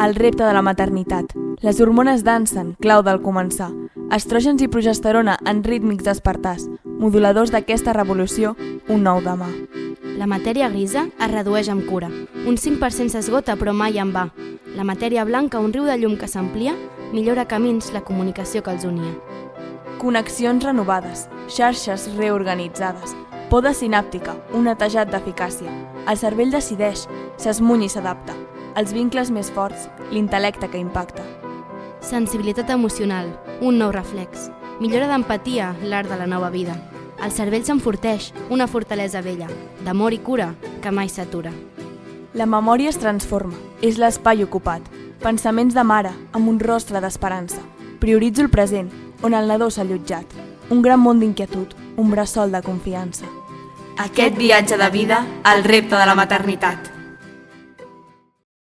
El repte de la maternitat. Les hormones dansen, clau del començar. Estrògens i progesterona en rítmics despertars, moduladors d'aquesta revolució, un nou demà. La matèria grisa es redueix amb cura. Un 5% s'esgota però mai en va. La matèria blanca, un riu de llum que s'amplia, millora camins la comunicació que els unia. Connexions renovades, xarxes reorganitzades, poda sinàptica, un netejat d'eficàcia. El cervell decideix, s'esmuny i s'adapta. Els vincles més forts, l'intel·lecte que impacta. Sensibilitat emocional, un nou reflex. Millora d'empatia, l'art de la nova vida. El cervell s'enforteix, una fortalesa vella, d'amor i cura que mai s'atura. La memòria es transforma, és l'espai ocupat. Pensaments de mare, amb un rostre d'esperança. Prioritzo el present, on el nadó s'ha allotjat. Un gran món d'inquietud, un bressol de confiança. Aquest viatge de vida, el repte de la maternitat.